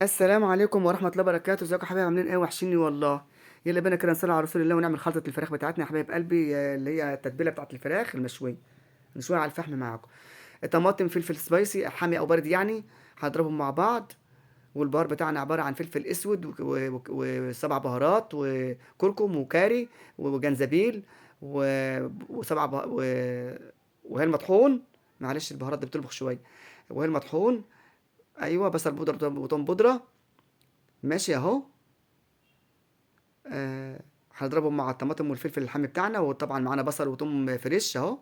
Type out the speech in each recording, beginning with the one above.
السلام عليكم ورحمة الله وبركاته، ازيكم يا حبايبي؟ عاملين ايه؟ وحشيني والله. يلا بينا كده نصلي على رسول الله ونعمل خلطة الفراخ بتاعتنا يا حبايب قلبي، اللي هي التتبيلة بتاعت الفراخ المشوية. نشويها على الفحم معاكم. طماطم، فلفل سبايسي حامي او بارد يعني، هضربهم مع بعض. والبهار بتاعنا عبارة عن فلفل اسود وسبع بهارات وكركم وكاري وجنزبيل وسبع وهي المطحون. معلش البهارات دي بتلبخ شوية. وهي المطحون. ايوه، بصل بودرة وتوم بودرة. ماشي اهو. هنضربهم مع الطماطم والفلفل الحامي بتاعنا، وطبعا معانا بصل وتوم فريش اهو.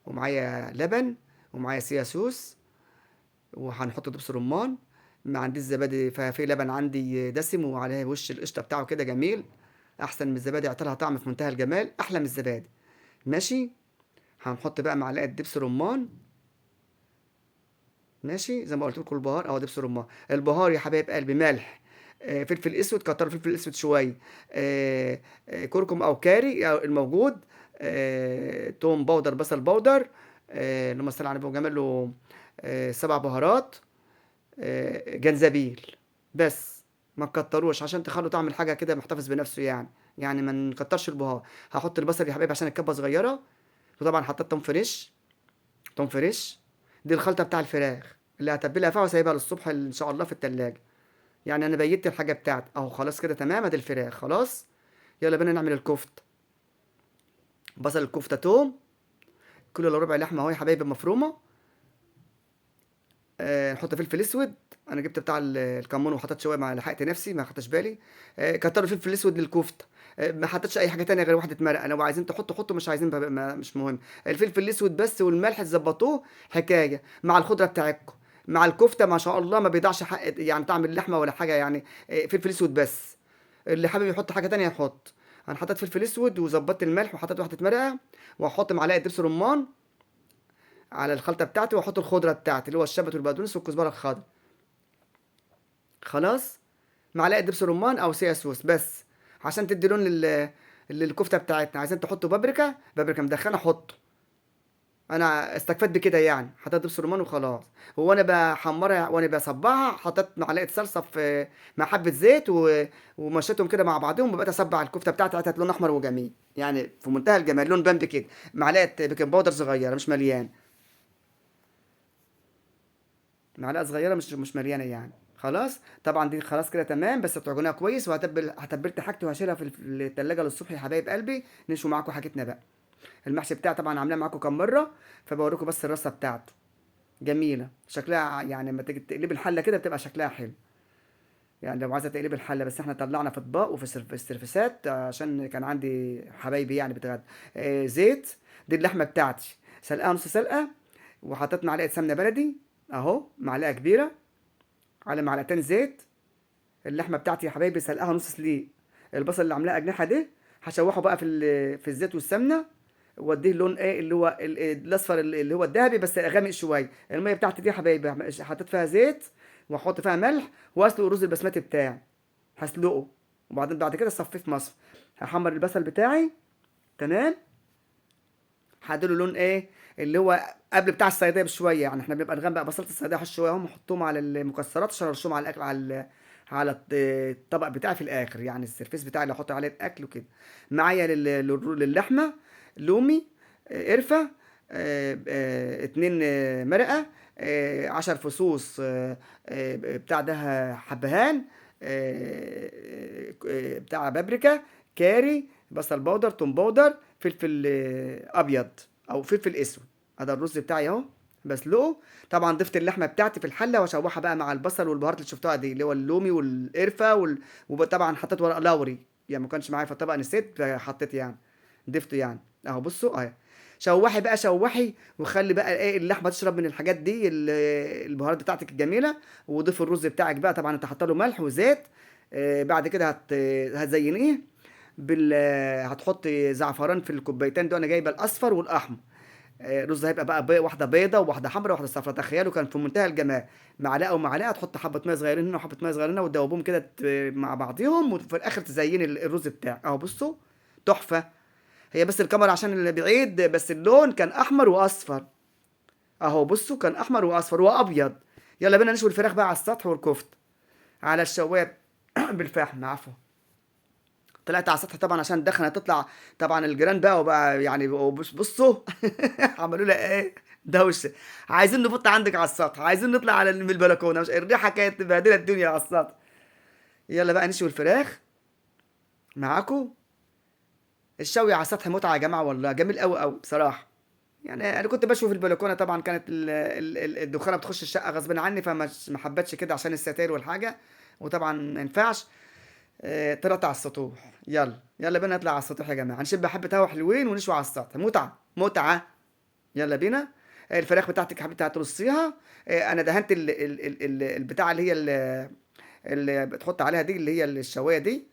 ومعايا لبن. ومعايا سيا سوس. وهنحط دبس رمان. ما عنديش زبادي، ففي لبن عندي دسم وعليه وش القشطه بتاعه كده جميل. احسن من الزبادي، يعطيلها طعم في منتهى الجمال، احلى من الزبادي. ماشي. هنحط بقى معلقه دبس رمان. ماشي زي ما قلت لكم، البهار اهو دبس رمان. البهار يا حبايب قلبي ملح. فلفل اسود، كتر فلفل اسود شويه. كركم او كاري أو الموجود. توم باودر، بصل باودر. اللهم صل على النبي وجمال له. سبع بهارات. جنزبيل. بس. ما تكتروش عشان تخلوا طعم الحاجه كده محتفظ بنفسه يعني ما نكترش البهار. هحط البصل يا حبايبي عشان الكبه صغيره. وطبعا حطيت توم فريش. توم فريش. دي الخلطة بتاع الفراخ اللي هتبلها فيها وسايبها للصبح ان شاء الله في التلاجة. يعني انا بيت الحاجة بتاعتي اهو، خلاص كده تمام، ادي الفراخ خلاص. يلا بينا نعمل الكفتة. بصل الكفتة، توم. كيلو الا ربع لحمة اهو يا حبايبي مفرومة. نحط فلفل اسود. انا جبت بتاع الكمون وحطيت شويه، ما لحقت نفسي ما خدتش بالي. كتروا فلفل اسود للكفته. ما حطيتش اي حاجه تانية غير واحده مرقه، لو عايزين تحطوا حطوا، مش عايزين مش مهم. الفلفل الاسود بس والملح تظبطوه حكايه مع الخضره بتاعتكم. مع الكفته ما شاء الله ما بيضيعش حق يعني طعم اللحمه ولا حاجه يعني. فلفل اسود بس. اللي حابب يحط حاجه تانية يحط. انا حطيت فلفل اسود وظبطت الملح وحطيت واحده مرقه. وهحط معلقه دبس رمان على الخلطه بتاعتي، واحط الخضره بتاعتي اللي هو الشبت والبقدونس والكزبره الخضراء. خلاص. معلقه دبس رمان او سيا صوص بس. عشان تدي لون للكفته بتاعتنا. عايزين تحطوا بابريكا، بابريكا مدخنه حطوا. انا استكفيت بكده يعني، حطيت دبس رمان وخلاص. وانا بحمرها وانا بصبعها حطيت معلقه صلصه في مع حبه زيت ومشيتهم كده مع بعضهم، وبقيت اصبع الكفته بتاعتي عطت لون احمر وجميل يعني في منتهى الجمال، لون بامبي كده. معلقه بيكنج باودر صغيره مش مليان. معلقه صغيره مش مليانه يعني. خلاص طبعا دي خلاص كده تمام، بس تعجنها كويس. هتبلت حاجتي وهشيلها في التلاجة للصبح يا حبايب قلبي. نشوي معاكم حاجتنا بقى. المحشي بتاعي طبعا عاملاه معاكم كام مره. فبوريكم بس الرصه بتاعته. جميله شكلها يعني لما تيجي تقلب الحله كده بتبقى شكلها حلو. يعني لو عايزه تقلب الحله، بس احنا طلعنا في اطباق وفي السرفيسات عشان كان عندي حبايبي يعني بتغدى. زيت. دي اللحمه بتاعتي سلقاها نص سلقه. وحطيت معلقه سمنه بلدي اهو معلقه كبيره. على معلقتين زيت. اللحمه بتاعتي يا حبايبي سلقاها نص سليق. البصل اللي عاملاه اجنحه ده هشوحه بقى في الزيت والسمنه. واديه لون ايه اللي هو الاصفر اللي هو الذهبي بس غامق شويه. الميه بتاعتي دي يا حبايبي حطيت فيها زيت. واحط فيها ملح. واسلق الرز البسمتي بتاعي. هسلقه. وبعدين بعد كده اصفيه في مصفى. هحمر البصل بتاعي. تمام. هديله لون ايه اللي هو قبل بتاع الصياديه بشويه يعني. احنا بنبقى نغمق بصله الصياديه شويه، هم نحطهم على المكسرات عشان ارشهم على الاكل على الطبق بتاعي في الاخر يعني، السرفيس بتاعي اللي احط عليه الاكل وكده. معايا للحمه. لومي. قرفه. اتنين مرقه. 10 فصوص بتاع ده حبهان. بتاع بابريكا. كاري. بصل باودر، توم باودر، فلفل ابيض او فلفل اسود. هذا الرز بتاعي اهو. بسلقه. طبعا ضفت اللحمه بتاعتي في الحله واشوحها بقى مع البصل والبهارات اللي شفتوها دي اللي هو اللومي والقرفه وطبعا حطيت ورق لوري. يعني ما كانش معايا في الطبق نسيت حطيت يعني. ضفته يعني. اهو بصوا اهي. شوحي بقى شوحي وخلي بقى ايه اللحمه تشرب من الحاجات دي البهارات بتاعتك الجميله. وضيف الرز بتاعك بقى، طبعا انت حاطه له ملح وزيت. بعد كده هتزينيه. هتحط زعفران في الكوبايتين دول، انا جايبه الاصفر والاحمر. رز هيبقى بقى واحده بيضه وواحده حمراء وواحده صفراء، تخيلوا كان في منتهى الجمال. معلقه ومعلقه تحط حبه ميه صغيرين هنا وحبه ميه صغيرين هنا وتدوبهم كده مع بعضيهم، وفي الاخر تزين الرز بتاعك اهو بصوا. تحفه. هي بس الكاميرا عشان اللي بعيد، بس اللون كان احمر واصفر. اهو بصوا كان احمر واصفر وابيض. يلا بينا نشوي الفراخ بقى على السطح والكفته. على الشوايه بالفحم، عفوا. طلعت على السطح طبعا عشان الدخنه تطلع. طبعا الجيران بقى وبقى يعني بصوا عملوا لها ايه دوشه. عايزين نبط عندك على السطح، عايزين نطلع على من البلكونه، مش الريحه كانت مبهدله الدنيا على السطح. يلا بقى نشوي الفراخ معاكم. الشوي على السطح متعه يا جماعه، والله جميل قوي قوي بصراحه. يعني انا كنت بشوي في البلكونه، طبعا كانت الدخانه بتخش الشقه غصب عني، فما ما حبتش كده عشان الستاير والحاجه، وطبعا ما ينفعش. طلعت على السطوح. يلا يلا بينا نطلع على السطوح يا جماعه، نشب حبه هوا حلوين ونشوي على السطح، متعه متعه. يلا بينا. الفراخ بتاعتك يا حبيبتي هترصيها. انا دهنت البتاع اللي هي اللي بتحط عليها دي، اللي هي الشوايه دي.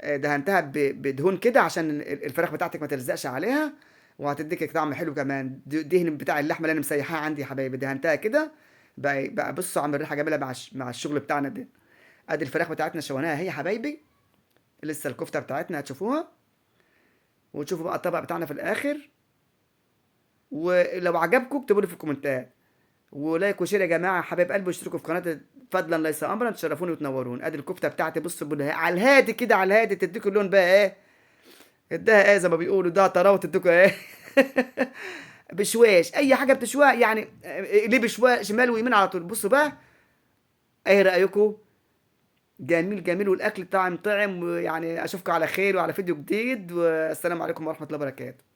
دهنتها بدهون كده عشان الفراخ بتاعتك ما تلزقش عليها، وهتديك طعم حلو كمان. دهن بتاع اللحمه اللي انا مسيحاها عندي يا حبايبي، دهنتها كده. بقى بصوا عم الريحه جميله مع مع الشغل بتاعنا ده. ادي الفراخ بتاعتنا شويناها هي يا حبايبي. لسه الكفته بتاعتنا هتشوفوها، وتشوفوا بقى الطبق بتاعنا في الاخر. ولو عجبكم اكتبوا لي في الكومنتات، ولايك وشير يا جماعه حبايب قلبي، واشتركوا في قناتي فضلا ليس امرا، تشرفوني وتنوروني. ادي الكفته بتاعتي، بصوا على الهادي كده، على الهادي تديكوا اللون بقى ايه. اداها ايه زي ما بيقولوا، ده طراوه تديكوا ايه. بشواش اي حاجه بتشوها يعني. ليه بشوا شمال ويمين على طول. بصوا بقى، ايه رايكم؟ جميل جميل، والاكل طعم طعم، ويعني اشوفكم على خير وعلى فيديو جديد، والسلام عليكم ورحمه الله وبركاته.